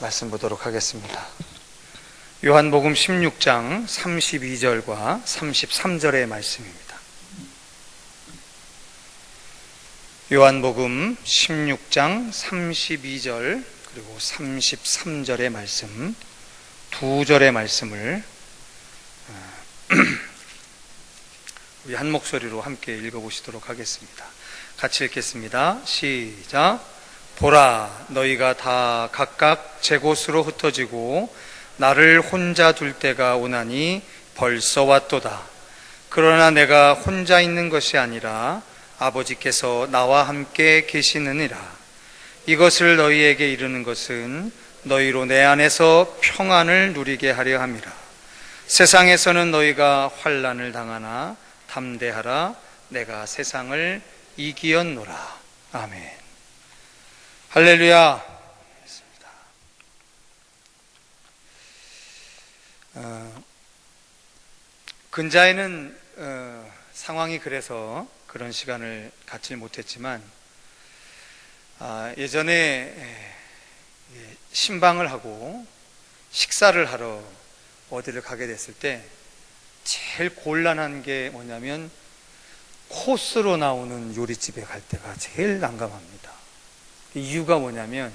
말씀 보도록 하겠습니다. 요한복음 16장 32절과 33절의 말씀입니다. 요한복음 16장 32절 그리고 33절의 말씀, 두 절의 말씀을 우리 한 목소리로 함께 읽어보시도록 하겠습니다. 같이 읽겠습니다. 시작. 보라, 너희가 다 각각 제 곳으로 흩어지고 나를 혼자 둘 때가 오나니 벌써 왔도다. 그러나 내가 혼자 있는 것이 아니라 아버지께서 나와 함께 계시느니라. 이것을 너희에게 이르는 것은 너희로 내 안에서 평안을 누리게 하려 함이라. 세상에서는 너희가 환난을 당하나 담대하라. 내가 세상을 이기었노라. 아멘. 할렐루야. 근자에는 상황이 그래서 그런 시간을 갖지 못했지만 예전에 신방을 하고 식사를 하러 어디를 가게 됐을 때 제일 곤란한 게 뭐냐면 코스로 나오는 요리집에 갈 때가 제일 난감합니다. 이유가 뭐냐면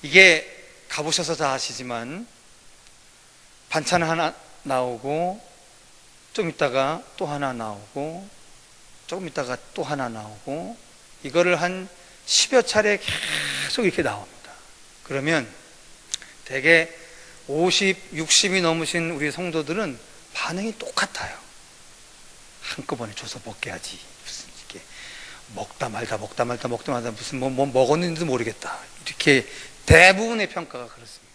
이게 가보셔서 다 아시지만 반찬 하나 나오고 좀 있다가 또 하나 나오고 조금 있다가 또 하나 나오고 이거를 한 10여 차례 계속 이렇게 나옵니다. 그러면 대개 50, 60이 넘으신 우리 성도들은 반응이 똑같아요. 한꺼번에 줘서 먹게 하지. 무슨 이렇게 먹다 말다 무슨 뭐 먹었는지도 모르겠다. 이렇게 대부분의 평가가 그렇습니다.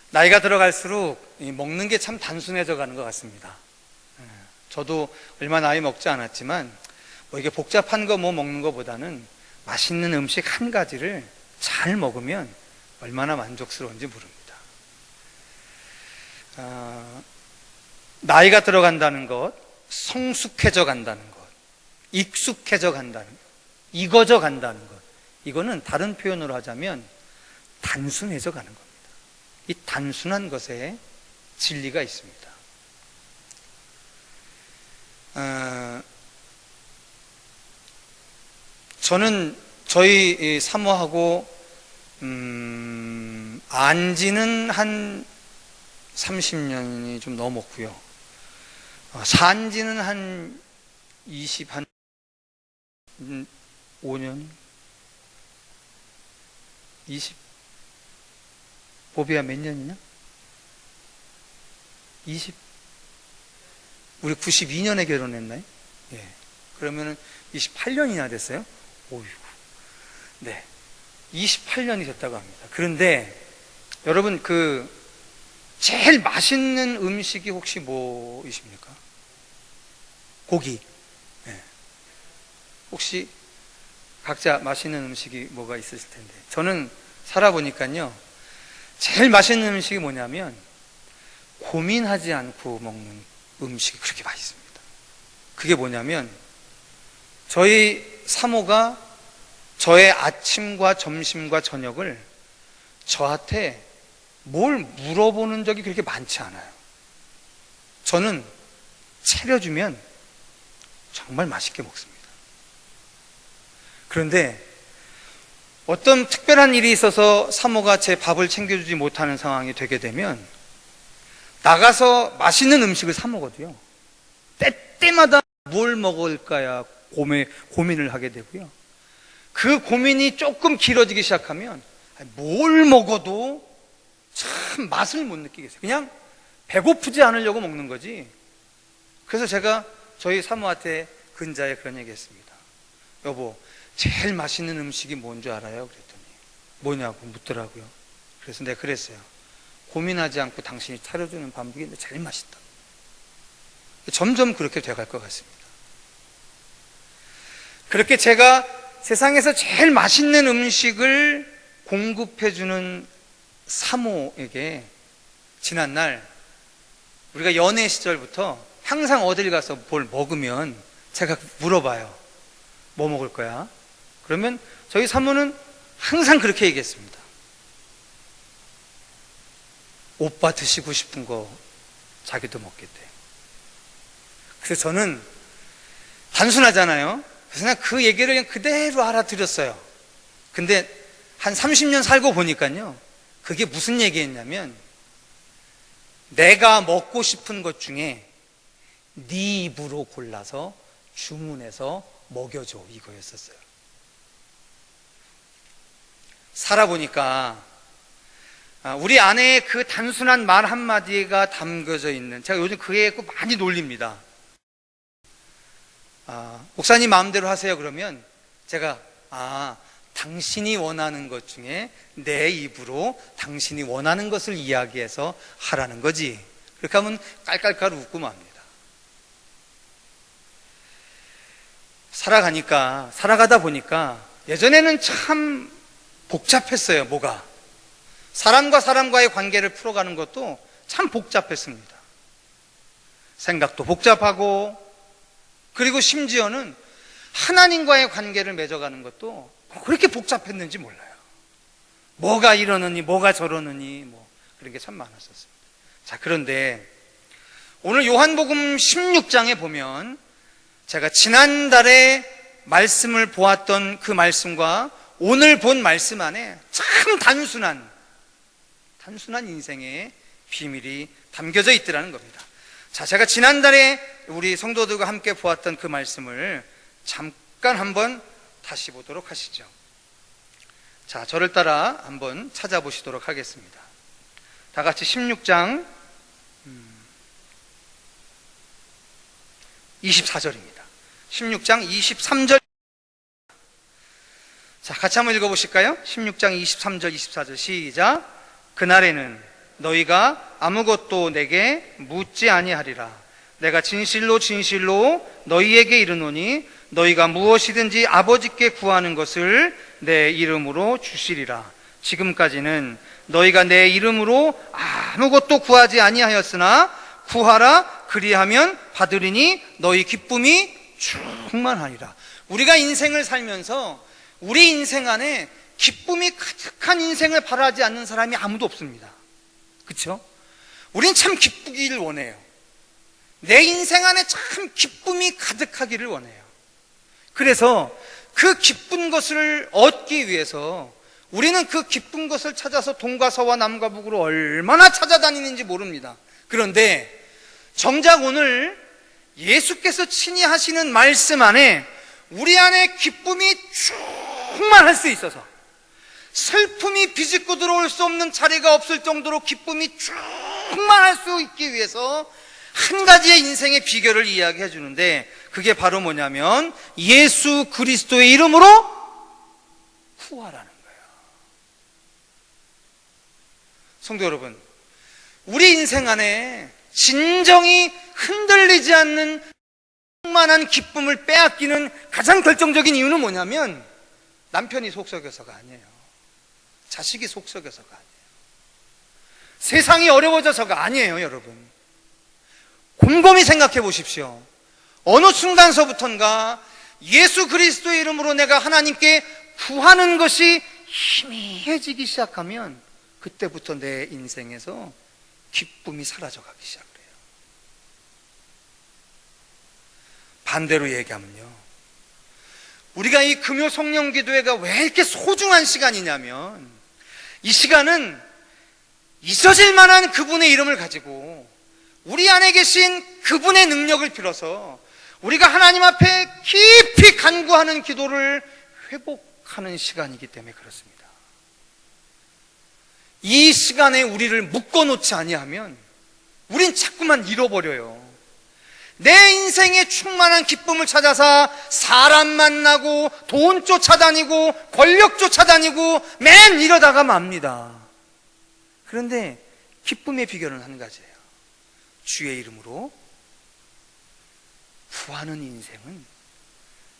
나이가 들어갈수록 먹는 게 참 단순해져 가는 것 같습니다. 저도 얼마 나이 먹지 않았지만 뭐 이게 복잡한 거 뭐 먹는 것보다는 맛있는 음식 한 가지를 잘 먹으면 얼마나 만족스러운지 모릅니다. 나이가 들어간다는 것, 성숙해져 간다는 것, 익숙해져 간다는 것, 익어져 간다는 것, 이거는 다른 표현으로 하자면 단순해져 가는 겁니다. 이 단순한 것에 진리가 있습니다. 저는 저희 사모하고 안지는 한 30년이 좀 넘었고요. 산지는 한 5년? 20? 보비야 몇 년이냐? 20? 우리 92년에 결혼했나요? 예. 그러면은 28년이나 됐어요? 오이구. 네. 28년이 됐다고 합니다. 그런데 여러분 제일 맛있는 음식이 혹시 뭐이십니까? 고기. 네. 혹시 각자 맛있는 음식이 뭐가 있으실 텐데 저는 살아보니까요 제일 맛있는 음식이 뭐냐면 고민하지 않고 먹는 음식이 그렇게 맛있습니다. 그게 뭐냐면 저희 사모가 저의 아침과 점심과 저녁을 저한테 뭘 물어보는 적이 그렇게 많지 않아요. 저는 차려주면 정말 맛있게 먹습니다. 그런데 어떤 특별한 일이 있어서 사모가 제 밥을 챙겨주지 못하는 상황이 되게 되면 나가서 맛있는 음식을 사 먹어도요 때때마다 뭘 먹을까야 고민을 하게 되고요. 그 고민이 조금 길어지기 시작하면 뭘 먹어도 참 맛을 못 느끼겠어요. 그냥 배고프지 않으려고 먹는 거지. 그래서 제가 저희 사모한테 근자에 그런 얘기 했습니다. 여보, 제일 맛있는 음식이 뭔 줄 알아요? 그랬더니 뭐냐고 묻더라고요. 그래서 내가 그랬어요. 고민하지 않고 당신이 차려주는 밥이 제일 맛있다. 점점 그렇게 돼갈 것 같습니다. 그렇게 제가 세상에서 제일 맛있는 음식을 공급해주는 사모에게 지난날 우리가 연애 시절부터 항상 어딜 가서 뭘 먹으면 제가 물어봐요. 뭐 먹을 거야? 그러면 저희 사모는 항상 그렇게 얘기했습니다. 오빠 드시고 싶은 거 자기도 먹겠대. 그래서 저는 단순하잖아요. 그래서 그냥 그 얘기를 그냥 그대로 알아들었어요. 근데 한 30년 살고 보니까요, 그게 무슨 얘기였냐면, 내가 먹고 싶은 것 중에 네 입으로 골라서 주문해서 먹여줘, 이거였었어요. 살아보니까 우리 안에 그 단순한 말 한마디가 담겨져 있는, 제가 요즘 그에 많이 놀립니다. 목사님 마음대로 하세요 그러면 제가 당신이 원하는 것 중에 내 입으로 당신이 원하는 것을 이야기해서 하라는 거지. 그렇게 하면 깔깔깔 웃고 맙니다. 살아가다 보니까 예전에는 참 복잡했어요. 뭐가? 사람과 사람과의 관계를 풀어가는 것도 참 복잡했습니다. 생각도 복잡하고, 그리고 심지어는 하나님과의 관계를 맺어가는 것도 그렇게 복잡했는지 몰라요. 뭐가 이러느니 뭐가 저러느니 그런 게 참 많았었습니다. 자, 그런데 오늘 요한복음 16장에 보면 제가 지난달에 말씀을 보았던 그 말씀과 오늘 본 말씀 안에 참 단순한 인생의 비밀이 담겨져 있더라는 겁니다. 자, 제가 지난달에 우리 성도들과 함께 보았던 그 말씀을 잠깐 한번 다시 보도록 하시죠. 자, 저를 따라 한번 찾아보시도록 하겠습니다. 다 같이 16장 24절입니다. 16장 23절. 자, 같이 한번 읽어보실까요? 16장 23절 24절 시작. 그날에는 너희가 아무것도 내게 묻지 아니하리라. 내가 진실로 진실로 너희에게 이르노니 너희가 무엇이든지 아버지께 구하는 것을 내 이름으로 주시리라. 지금까지는 너희가 내 이름으로 아무것도 구하지 아니하였으나 구하라, 그리하면 받으리니 너희 기쁨이 충만하리라. 우리가 인생을 살면서 우리 인생 안에 기쁨이 가득한 인생을 바라지 않는 사람이 아무도 없습니다. 그렇죠? 우린 참 기쁘기를 원해요. 내 인생 안에 참 기쁨이 가득하기를 원해요. 그래서 그 기쁜 것을 얻기 위해서 우리는 그 기쁜 것을 찾아서 동과 서와 남과 북으로 얼마나 찾아다니는지 모릅니다. 그런데 정작 오늘 예수께서 친히 하시는 말씀 안에 우리 안에 기쁨이 충만할 수 있어서, 슬픔이 비집고 들어올 수 없는 자리가 없을 정도로 기쁨이 충만할 수 있기 위해서 한 가지의 인생의 비결을 이야기해 주는데, 그게 바로 뭐냐면 예수 그리스도의 이름으로 구하라는 거예요. 성도 여러분, 우리 인생 안에 진정이 흔들리지 않는 충만한 기쁨을 빼앗기는 가장 결정적인 이유는 뭐냐면 남편이 속썩여서가 아니에요. 자식이 속썩여서가 아니에요. 세상이 어려워져서가 아니에요. 여러분, 곰곰이 생각해 보십시오. 어느 순간서부턴가 예수 그리스도의 이름으로 내가 하나님께 구하는 것이 희미해지기 시작하면 그때부터 내 인생에서 기쁨이 사라져가기 시작해요. 반대로 얘기하면요, 우리가 이 금요 성령 기도회가 왜 이렇게 소중한 시간이냐면, 이 시간은 잊어질 만한 그분의 이름을 가지고 우리 안에 계신 그분의 능력을 빌어서 우리가 하나님 앞에 깊이 간구하는 기도를 회복하는 시간이기 때문에 그렇습니다. 이 시간에 우리를 묶어놓지 아니하면 우린 자꾸만 잃어버려요. 내 인생의 충만한 기쁨을 찾아서 사람 만나고 돈 쫓아다니고 권력 쫓아다니고 맨 이러다가 맙니다. 그런데 기쁨의 비결은 한 가지예요. 주의 이름으로 구하는 인생은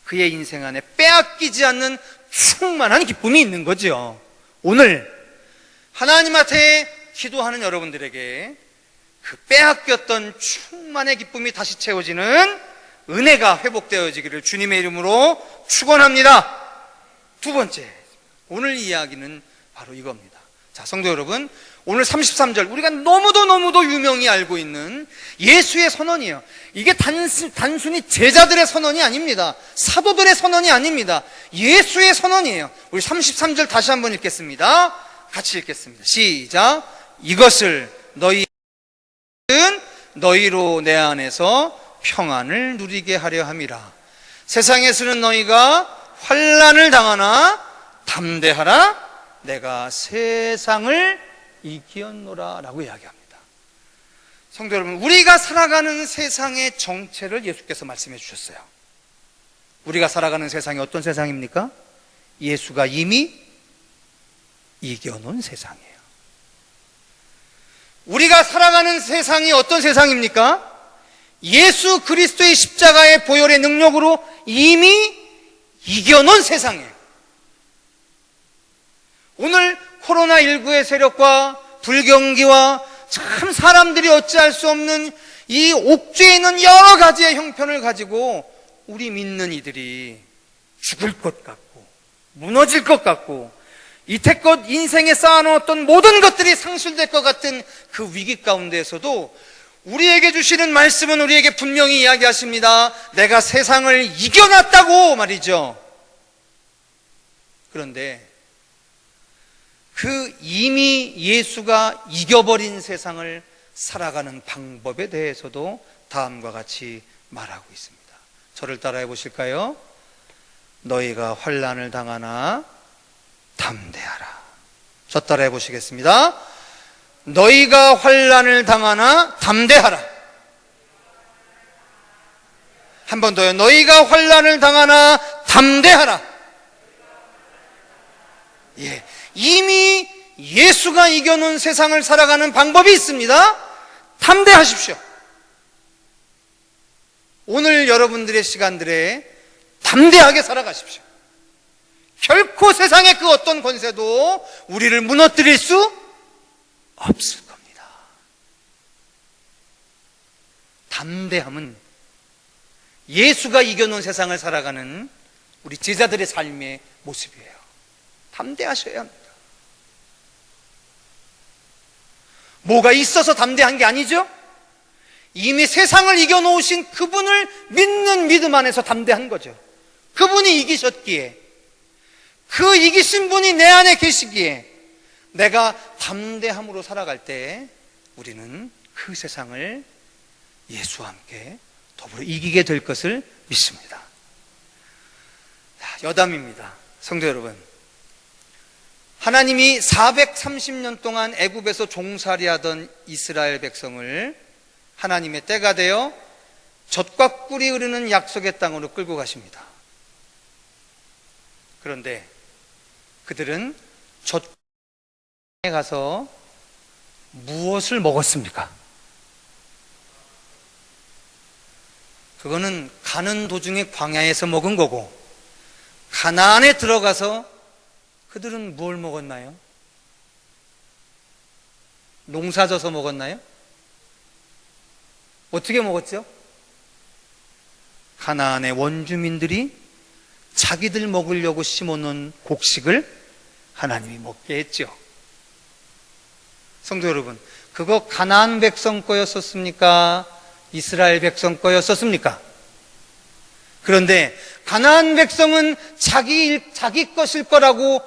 그의 인생 안에 빼앗기지 않는 충만한 기쁨이 있는 거죠. 오늘 하나님 앞에 기도하는 여러분들에게 그 빼앗겼던 충만의 기쁨이 다시 채워지는 은혜가 회복되어지기를 주님의 이름으로 축원합니다. 두 번째, 오늘 이야기는 바로 이겁니다. 자, 성도 여러분, 오늘 33절 우리가 너무도 유명히 알고 있는 예수의 선언이에요. 이게 단순히 제자들의 선언이 아닙니다. 사도들의 선언이 아닙니다. 예수의 선언이에요. 우리 33절 다시 한번 읽겠습니다. 같이 읽겠습니다. 시작. 이것을 너희로 내 안에서 평안을 누리게 하려 함이라. 세상에서는 너희가 환난을 당하나 담대하라. 내가 세상을 이기었노라 라고 이야기합니다. 성도 여러분, 우리가 살아가는 세상의 정체를 예수께서 말씀해 주셨어요. 우리가 살아가는 세상이 어떤 세상입니까? 예수가 이미 이겨놓은 세상이에요. 우리가 살아가는 세상이 어떤 세상입니까? 예수 그리스도의 십자가의 보혈의 능력으로 이미 이겨놓은 세상이에요. 오늘 코로나19의 세력과 불경기와 참 사람들이 어찌할 수 없는 이 옥죄에 있는 여러 가지의 형편을 가지고 우리 믿는 이들이 죽을 것 같고 무너질 것 같고 이태껏 인생에 쌓아놓았던 모든 것들이 상실될 것 같은 그 위기 가운데에서도 우리에게 주시는 말씀은 우리에게 분명히 이야기하십니다. 내가 세상을 이겨놨다고 말이죠. 그런데 그 이미 예수가 이겨버린 세상을 살아가는 방법에 대해서도 다음과 같이 말하고 있습니다. 저를 따라해 보실까요? 너희가 환난을 당하나 담대하라. 저 따라해 보시겠습니다. 너희가 환난을 당하나 담대하라. 한 번 더요. 너희가 환난을 당하나 담대하라. 예. 이미 예수가 이겨놓은 세상을 살아가는 방법이 있습니다. 담대하십시오. 오늘 여러분들의 시간들에 담대하게 살아가십시오. 결코 세상의 그 어떤 권세도 우리를 무너뜨릴 수 없을 겁니다. 담대함은 예수가 이겨놓은 세상을 살아가는 우리 제자들의 삶의 모습이에요. 담대하셔야 합니다. 뭐가 있어서 담대한 게 아니죠? 이미 세상을 이겨놓으신 그분을 믿는 믿음 안에서 담대한 거죠. 그분이 이기셨기에, 그 이기신 분이 내 안에 계시기에 내가 담대함으로 살아갈 때 우리는 그 세상을 예수와 함께 더불어 이기게 될 것을 믿습니다. 여담입니다. 성도 여러분, 하나님이 430년 동안 애굽에서 종살이하던 이스라엘 백성을 하나님의 때가 되어 젖과 꿀이 흐르는 약속의 땅으로 끌고 가십니다. 그런데 그들은 젖에 가서 무엇을 먹었습니까? 그거는 가는 도중에 광야에서 먹은 거고, 가나안에 들어가서 그들은 뭘 먹었나요? 농사 져서 먹었나요? 어떻게 먹었죠? 가나안의 원주민들이 자기들 먹으려고 심어놓은 곡식을 하나님이 먹게 했죠. 성도 여러분, 그거 가나안 백성 거였었습니까? 이스라엘 백성 거였었습니까? 그런데 가나안 백성은 자기 것일 거라고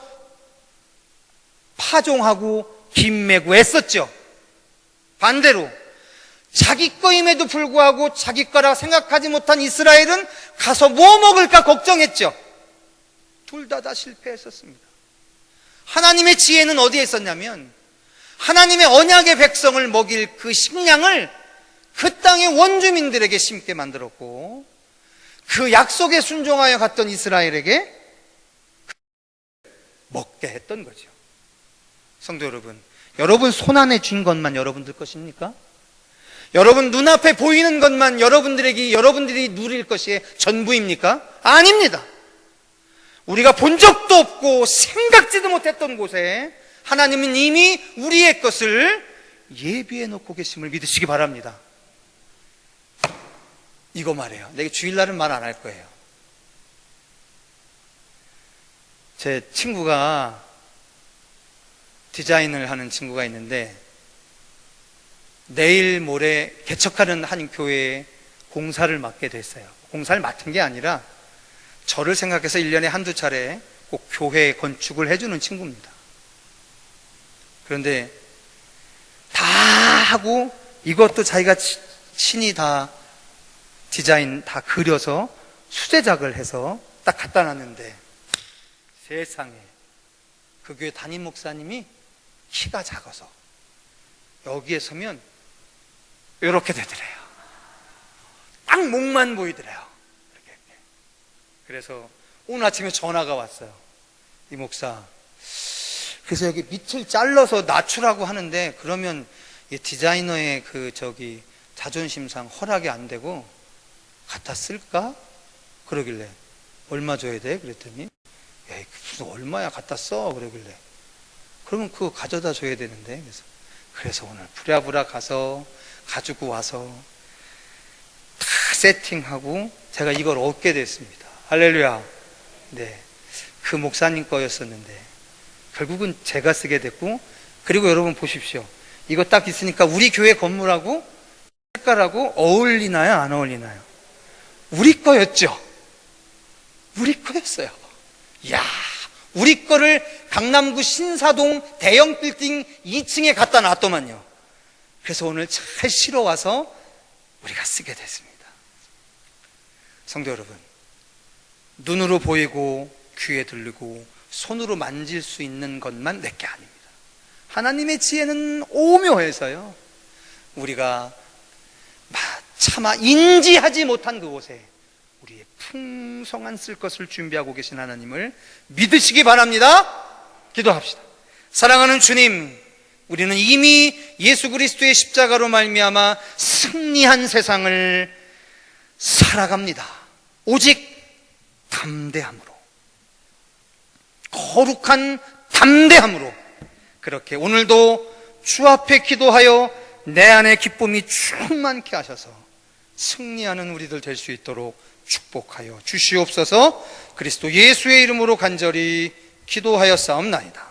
파종하고 김매고 애썼죠. 반대로 자기 거임에도 불구하고 자기 거라 생각하지 못한 이스라엘은 가서 뭐 먹을까 걱정했죠. 둘 다 실패했었습니다. 하나님의 지혜는 어디에 있었냐면, 하나님의 언약의 백성을 먹일 그 식량을 그 땅의 원주민들에게 심게 만들었고, 그 약속에 순종하여 갔던 이스라엘에게 먹게 했던 거죠. 성도 여러분, 여러분 손안에 쥔 것만 여러분들 것입니까? 여러분 눈앞에 보이는 것만 여러분들이 누릴 것이 전부입니까? 아닙니다. 우리가 본 적도 없고 생각지도 못했던 곳에 하나님은 이미 우리의 것을 예비해 놓고 계심을 믿으시기 바랍니다. 이거 말이에요. 내가 주일날은 말 안 할 거예요. 제 친구가 디자인을 하는 친구가 있는데 내일 모레 개척하는 한 교회에 공사를 맡게 됐어요. 공사를 맡은 게 아니라 저를 생각해서 1년에 한두 차례 꼭 교회 건축을 해주는 친구입니다. 그런데 다 하고 이것도 자기가 친히 다 디자인 다 그려서 수제작을 해서 딱 갖다 놨는데 세상에 그 교회 담임 목사님이 키가 작아서 여기에 서면 이렇게 되더래요. 딱 목만 보이더래요. 이렇게. 그래서 오늘 아침에 전화가 왔어요. 이 목사, 그래서 여기 밑을 잘라서 낮추라고 하는데 그러면 이 디자이너의 자존심상 허락이 안 되고 갖다 쓸까? 그러길래 얼마 줘야 돼? 그랬더니 에이, 무슨 얼마야 갖다 써? 그러길래 그러면 그거 가져다 줘야 되는데 그래서 오늘 부랴부랴 가서 가지고 와서 다 세팅하고 제가 이걸 얻게 됐습니다. 할렐루야. 네, 그 목사님 거였었는데 결국은 제가 쓰게 됐고, 그리고 여러분 보십시오. 이거 딱 있으니까 우리 교회 건물하고 색깔하고 어울리나요? 안 어울리나요? 우리 거였죠. 우리 거였어요. 이야, 우리 거를 강남구 신사동 대형 빌딩 2층에 갖다 놨더만요. 그래서 오늘 잘 실어 와서 우리가 쓰게 됐습니다. 성도 여러분, 눈으로 보이고 귀에 들리고 손으로 만질 수 있는 것만 내게 아닙니다. 하나님의 지혜는 오묘해서요, 우리가 차마 인지하지 못한 그곳에 우리의 풍성한 쓸 것을 준비하고 계신 하나님을 믿으시기 바랍니다. 기도합시다. 사랑하는 주님, 우리는 이미 예수 그리스도의 십자가로 말미암아 승리한 세상을 살아갑니다. 오직 담대함으로, 거룩한 담대함으로 그렇게 오늘도 주 앞에 기도하여 내 안에 기쁨이 충만케 하셔서 승리하는 우리들 될 수 있도록 축복하여 주시옵소서. 그리스도 예수의 이름으로 간절히 기도하였사옵나이다.